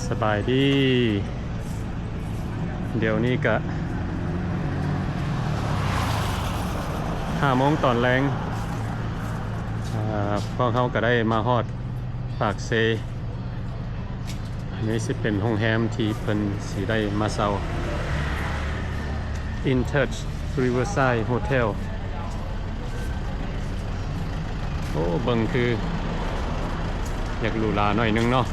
สบายดีเดี๋ยวนี้ก็5 โมงตอนแรงพวกเขาก็ได้มาฮอดปากเซอันนี้สิเป็นโรงแรมที่เพิ่นสิได้มาเซา In Touch Riverside Hotel โอ้เบิ่งคืออยากหรูหราหน่อยนึงเนาะ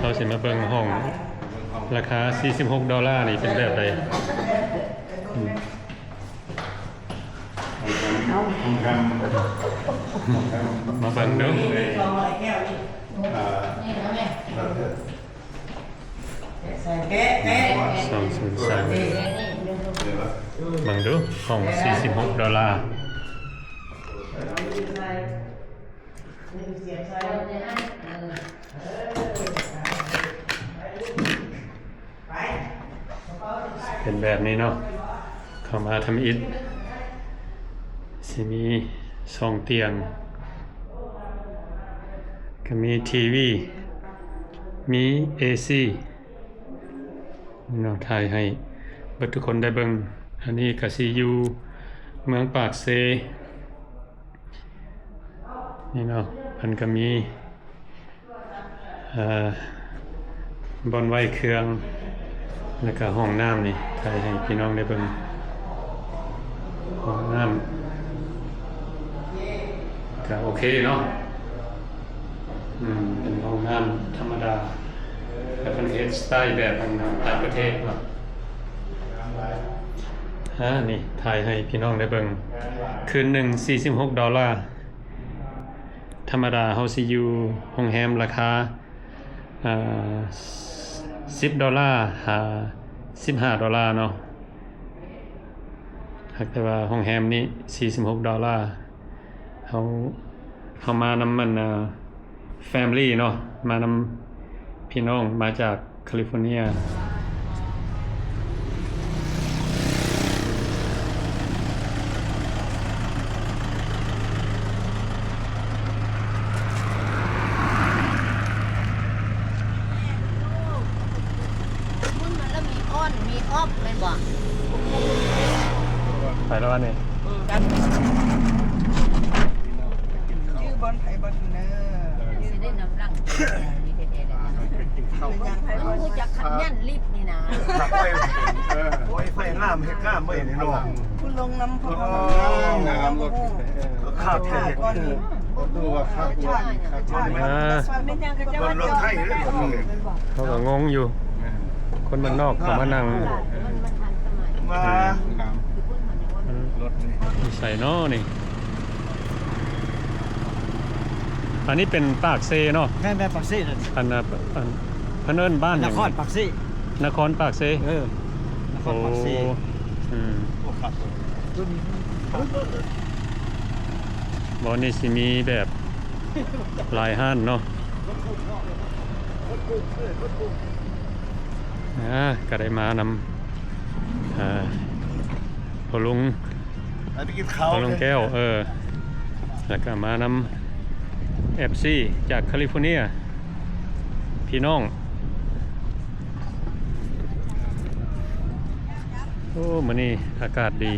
เราสิมาเบิ่งห้องราคา$46นี่เป็นแบบใดมาเบิ่งดู203เบิ่งดูห้อง$46เป็นแบบนี้เนาะเข้ามาทำอิฐสิมี2 เตียงก็มีทีวีมี AC เนาะถ่ายให้เบิดทุกคนได้เบิ่งอันนี้ก็สิอยู่เมืองปากเซนี่เนาะเพิ่นก็มีบ่อนไว้เครื่องแล้วก็ห้องน้ำนี่ถ่ายให้พี่น้องได้เบิ่งห้องน้ำก็โอเคเนาะเป็นห้องน้ำธรรมดาแต่เป็นเฮ็ดสไตล์แบบต่างประเทศเนาะนี่ถ่ายให้พี่น้องได้เบิ่งคืนหนึ่ง$46ธรรมดาเฮาสิอยู่โรงแรมราคา$10หา$15เนาะหากแต่ว่าโรงแรมนี้$46เฮามานำมันfamily เนาะมานำพี่น้องมาจากแคลิฟอร์เนียมีออฟเป็นบ่ไปแล้วนี่ชื่อบอลไทยบอลเนอร์สิได้นำรังมีเท่ๆเลยนะมันรู้จักขันยันลิฟต์นี่นะโอ้ยไฟงามเฮ็ดงามเว้ยนี่น้องคุณลงน้ำพองามรถข้าวเทศก้อนนี้ดูว่าข้าวตัวเป็นยังกระเจ้า รถไทยเด้อ เขาก็งงอยู่คนบ้านนอกเขามานั่งมารถนี่ใส่เนาะนี่อันนี้เป็นปากเซเนาะแม่ปากเซ่นั่นอันพะเนินบ้านนครปากเซ่นครปากเซนครปากเซ่บ่นี่สิมีแบบหลายห้านเนาะก็ได้มานำพลุงแก้วแล้วก็มานำFC จากแคลิฟอร์เนียพี่น้องโอ้มื้อนี้อากาศดี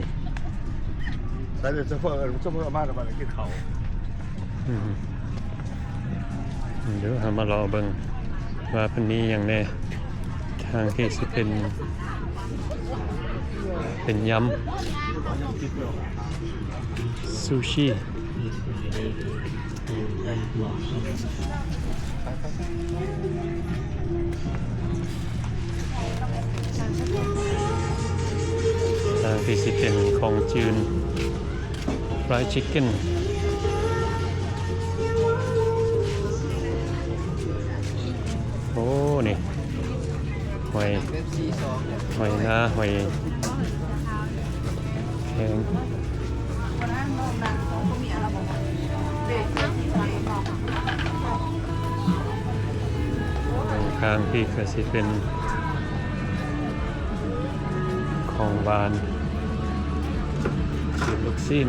แต่เดี๋ยวจะเพิ่มมาแล้วมากินเขาเดี๋ยวมารอเบิ่งว่าเพิ่นมีหยังแน่ทางที่สิเป็นยำซูชิทางที่สิเป็นของจืนฟรายชิคเก้นโอ้นี่หอยนาหอยแข็งข้างที่ก็สิเป็นของหวานคือลูกชิ้น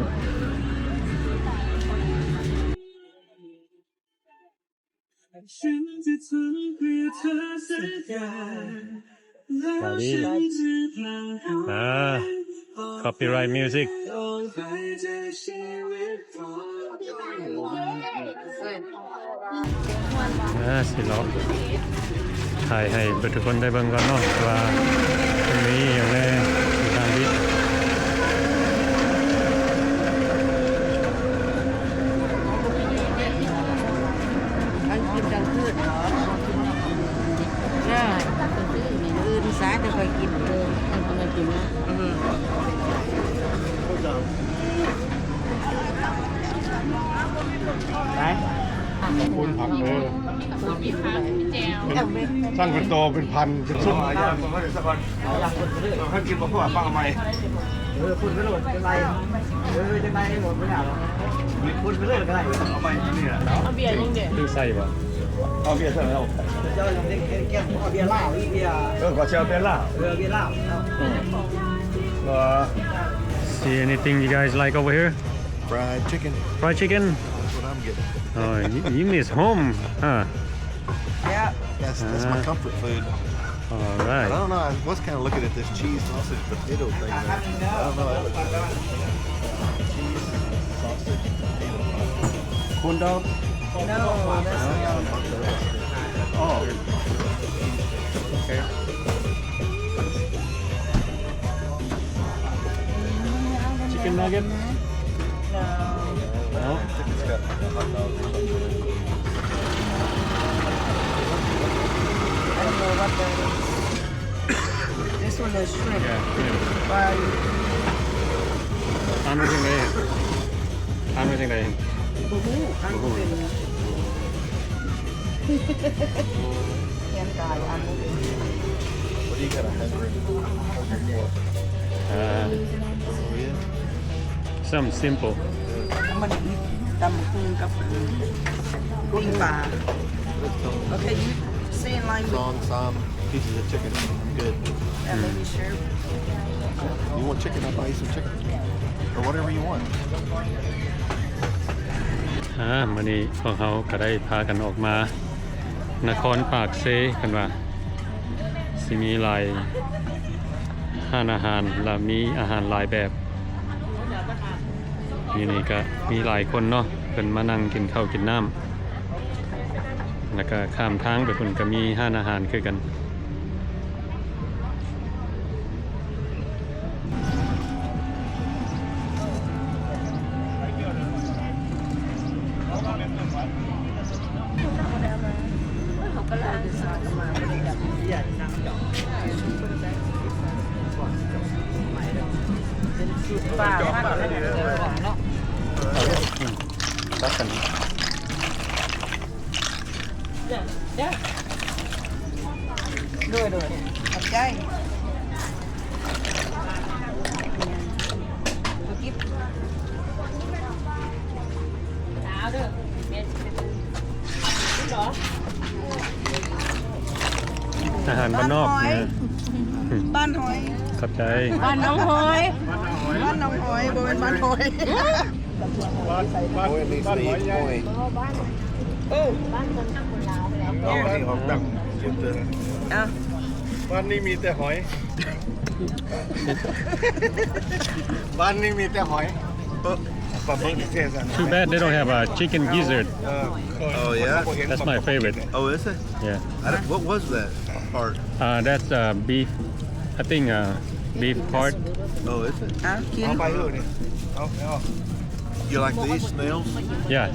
เ copyright music สิเลาะถ่ายให้ทุกคนได้เบิ่งก่อนเนาะว่าตรงนี้อย่างไรทางนี้ทั้งกินทั้งคืนเหรอน่าคืนซ้ายจะไปกินเลยทำไมกินนะไป คุณผักเลยสร้างเป็นโตเป็นพันเป็นซุปย่างคนสักคนท่านกินมาพวกป้าทำไม คุณไม่โหลดเป็นไรจะได้หมดไม่ได้หรอกคุณไม่เลิกกันไร เอาไปนี่แหละ เอาเบียร์ยังเด็ด คือใส่บ่ เอาเบียร์ใส่แล้ว เจ้ายังเด็กแก้มเบียร์เหล้าเบียร์ ก็เชียวเป็นล่ะ เบียร์เหล้า See anything you guys like over here? fried chicken Fried chicken? that's what I'm getting Oh, you miss home, huh? Yeah. that's my comfort food All but I right. don't know I was kind of looking at this cheese sausage potato thing there. I don't know that looks good. Cheese sausage potato corn dog No, that's oh okay Chicken nugget? no. No. it's got hot dogs I don't know what that is. This one is shrimp. Yeah. Yeah. Fried. ทานไม่ถึงไหนทานไม่ถึงไหน Boo hoo. I'm moving. Yan tayo. I'm moving. what do you got a hundred Some simple. Ang maliit. Tamukong kape. Kuling pa. Okay, you say in line with song some pieces of chicken I'm good that lady sure. you want chicken I'll buy you some chicken or whatever you want มื้อนี้พวกเขาก็ได้พากันออกมานครปากเซกันว่าสิมีหลายร้านอาหารและมีอาหารหลายแบบนี่ก็มีหลายคนเนาะเพิ่นมานั่งกินข้าวกินน้ำแล้วก็ข้ามทางไปเพิ่นก็มีร้านอาหารคือกันตักกัน Đuổi đuổi. Thật chay. Tôi kíp. อาหารบ้านนอกเนี่ย Ban hỏi. เข้าใจ บ้านน้องหอย Ban nông hỏi. Bố bên ban hỏi. boy needs to eat boy Oh. บ้านคนทั้งคนลาวแล้ว เอาให้ออกดังเจ็บเลย À. บ้านนี้มีแต่หอย บ้านนี้มีแต่หอยปลาหมึกเทศ Too bad they don't have a chicken gizzard. Oh yeah That's my favorite. oh is it Yeah. what was that part That's beef. I think beef part. oh is it À, kiến. เอาไปเถอะนี่เอา you like these snails Yeah.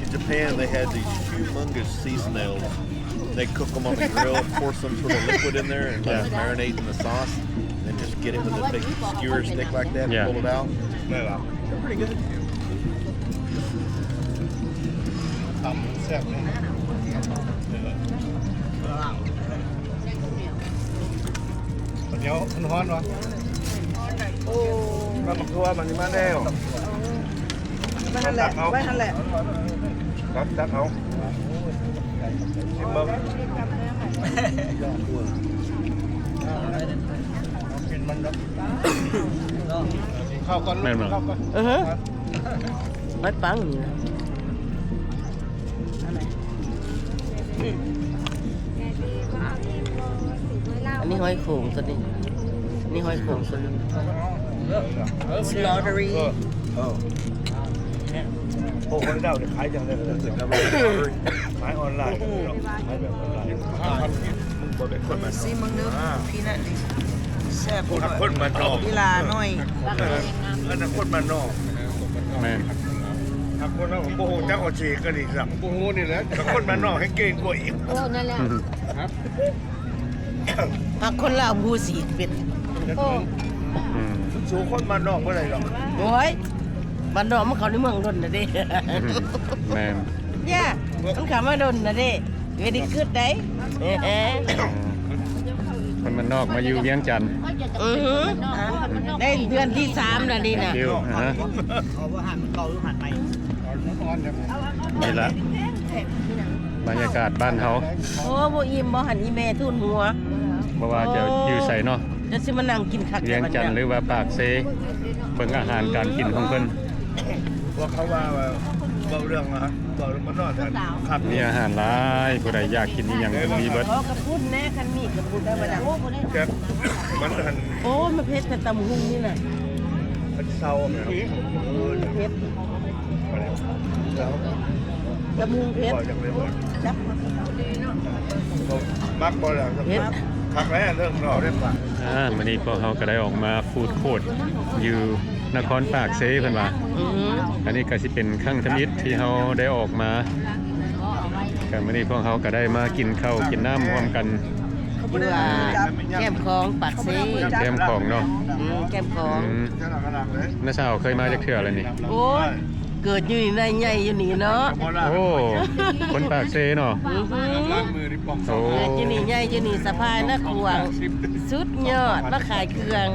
in Japan they had these humongous sea snails they cook them on the grill pour some sort of liquid in there and let it marinate in the sauce and just get it with a big skewer stick like that and Yeah. pull it out they're pretty good ทำแซ่บเลยเดี๋ยวมันร้อนวะโอ้มาบักทัวมันมาแล้ว Vai hẳn lẹ. Vai hẳn lẹ. ตักเอาชิมเบิ้งกินมันแล้วข้าวก่อน แม่นบ่ ข้าวก่อน Bắt bắn gì nè. อันนี้หอยโข่งตัวนี้อันนี้หอยโข่งตัวนี้ slaughtery โอ้คนเดาเนี่ยขายจังเลยขายออนไลน์ขายแบบออนไลน์มึงบอกเป็นคนมา ซีมึงนึกพี่นั่นดิแซ่บ คนมานอก กีฬาน้อย อันนั้นคนมานอก แม่น ถ้าคนเราโอ้โหเจ้าก็ฉีกกันอีกสักโอ้โหนี่แหละถ้าคนมานอกให้เก่งกว่าอีก โอ้นั่นแหละ ผักคนลาวบูสีเป็ด โอ้ อืม สูคนมานอกเมื่อไหร่หรอก โอ้ยบ้านดอกมันเขาในเมืองดนนะเด้ แม่น ย่ามันเขามาดนนะเด้เวดีขึ้นได้ คนมันนอกมาอยู่เวียงจันทน์ อือหือได้เดือนที่3แล้วนี่นะ คิวฮะ เอาว่าหันเก่าหรือหันใหม่ นี่ละบรรยากาศบ้านเขา โอ้บ่อิ่มบ่หันอีแม่ทุนหัว เพราะว่าจะอยู่ใส่เนาะ จะสิมานั่งกินคัก เวียงจันทน์หรือว่าปากเซเบิ่งอาหารการกินของเพิ่น ว่าเขาว่าเบาเรื่องนะเบาเรื่องมานอกกันขับ มีอาหารหลายผู้ใดอยากกินอีหยังก็มีเบิด โอ้กระปุ้นแน่คันมีกระปุ้นได้บ่ล่ะ แกมันหัน โอ้มันเผ็ดแต่ตำหุ่งนี่น่ะ มันเศร้าเนี่ย เผ็ด แล้ว ตำหุ่งเผ็ด บอกอย่างไรว่า จับ มักบอลแล้วพักแล้วเรื่องรอได้ป่ะ มื้อนี้พวกเขาก็ได้ออกมาฟู้ดโคร์ทอยู่นครปากเซเพิ่นว่า อือหือ อันนี้ก็สิเป็นครั้งทมิตที่เขาได้ออกมากันมื้อนี้พวกเขาก็ได้มากินข้าวกินน้ำร่วมกัน อยู่ว่าแก้มคลองปากเซ แก้มของเนาะ แก้มคลอง เจ้าหน้ากระดังเลย น้าสาวเคยมาจากเทื่ออะไรนี่ โอ้ยเกิดอยู่นี่ได้ใหญ่อยู่นี่เนาะ โอ้คนปากเซเนาะ อือหือ ล้างมือดิปอง โอ้ เกิดอยู่นี่ใหญ่อยู่นี่สะพายนะขวางสุดยอดมาขายเครื่อง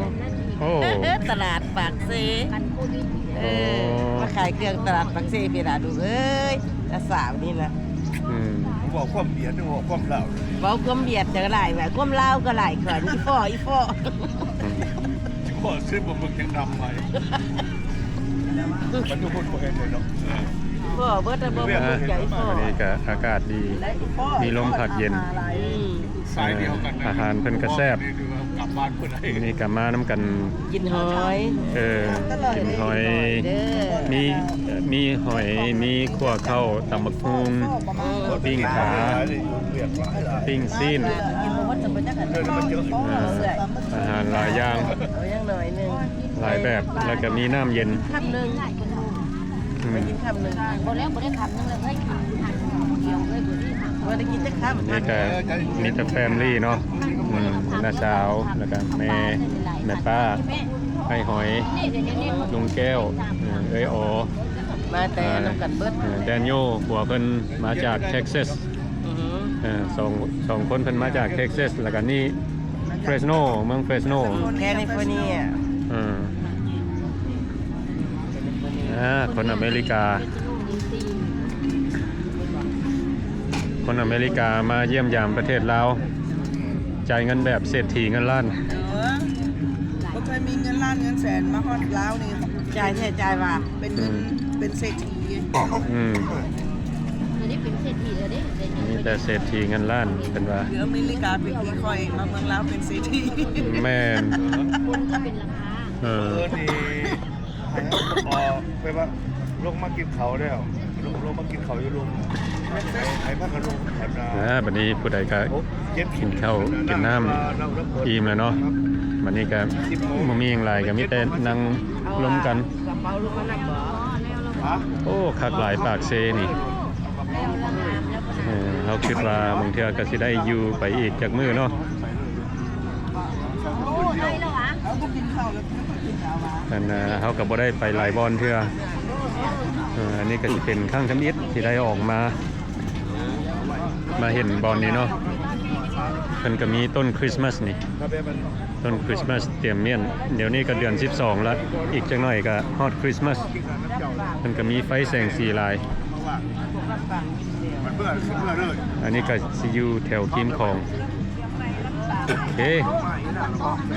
โอ้ ตลาดปากเซมาขายเครื่องตลาดปากเซพี่ล่ะดูเอ้ยตาสาวนี่นะ อืม บอกความเบียดบอกความเหล่า เว้าก้มเบียดจังหลายแหวก้มลาวก็หลายก่อนอีฟ้ออีฟ้อ ขอซื้อผมมึงยังดำไปมันทุกคนเห็นเลยเนาะ ฟ้อเบิดบ่ อ่ะ ใจฟ้อ วันนี้ก็อากาศดี มีลมพัดเย็น สายเดียวกัน อาหารเพิ่นก็แซ่บ กลับบ้านเพื่อนไอ้ วันนี้ก็มาน้ำกัน กินหอย กินหอย เด้อ มีหอย มีขั่วข้าวตำบักหุ่งปิ้งขาปิ้งซีน กินบ่ว่าจะบ่จักกันเด้อ อาหารหลายอย่าง เอายังหน่อยนึง หลายแบบแล้วก็มีน้ำเย็น คำนึง อืม กินคำนึง บ่แล้วบ่ได้คำนึงเลยเฮ้ยคำเดียวเลยบ่ได้คำ บ่ได้กินจักคำ นี่ก็มีแต่แฟมลี่เนาะน้าสาวแล้วก็แม่ป้าไอ้หอย นี่เดี๋ยวนี้ ลุงแก้วเอ้ยอ๋อ มาแต่น้ำกันเบิด แดเนียลหัวเพิ่นมาจากเท็กซัส อือหือ สองคนเพิ่นมาจากเท็กซัสแล้วก็นี่เฟรสโนเมืองเฟรสโน แคลิฟอร์เนีย คนอเมริกา คนอเมริกามาเยี่ยมยามประเทศลาวจ่ายเงินแบบเศรษฐีเงินล้าน บ่เคยมีเงินล้านเงินแสนมาฮอดลาวนี่ จ่ายแท้จ่ายว่า เป็นเงินเป็นเศรษฐี อืม เดี๋ยวนี้เป็นเศรษฐีเลยเด้เดี๋ยวนี้ นี่แต่เศรษฐีเงินล้านเป็นว่า หรืออเมริกาเป็นที่คอยมาเมืองลาวเป็นเศรษฐี แม่น คนก็เป็นราคา นี่พอไปว่าลงมากินเขาแล้วลงมากินเขาอยู่ลุงไอ้พักกันลุงแถบนา บัดนี้ผู้ใดก็กินข้าวกินน้ำอิ่มแล้วเนาะบัดนี้ก็บ่มีหยังหลายก็มีแต่นั่งลมกัน กระเป๋าลูกมันนักบ่ โอ้คักหลายปากเซนี่เขาคิดว่าบางเทื่อก็สิได้อยู่ไปอีกจากมื้อเนาะ โอ้ได้แล้วอ่ะ เอาบ่กินข้าวแล้วไม่ค่อยกินข้าวมา นั่นเขาก็บ่ได้ไปหลายบอนเทื่ออันนี้ก็สิเป็นครั้งทำอิฐที่ได้ออกมาเห็นบอนนี้เนาะเพิ่นก็มีต้นคริสต์มาสนี่ต้นคริสต์มาสเตรียมเมียนเดี๋ยวนี้ก็เดือน12แล้วอีกจักหน่อยก็ฮอดคริสต์มาสเพิ่นก็มีไฟแสงสีลาย มันเบื่อเลย อันนี้ก็สิอยู่แถวกิมของโอเค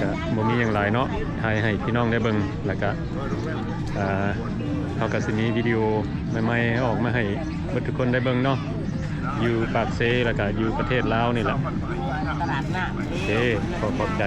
ก็บ่มีหยังหลายเนาะถ่ายให้พี่น้องได้เบิ่งแล้วก็เขาก็สิมีวิดีโอใหม่ๆออกมาให้เบิดทุกคนได้เบิ่งเนาะ อยู่ปากเซแล้วก็อยู่ประเทศลาวนี่แหละ ตลาดหน้า โอเคขอบใจ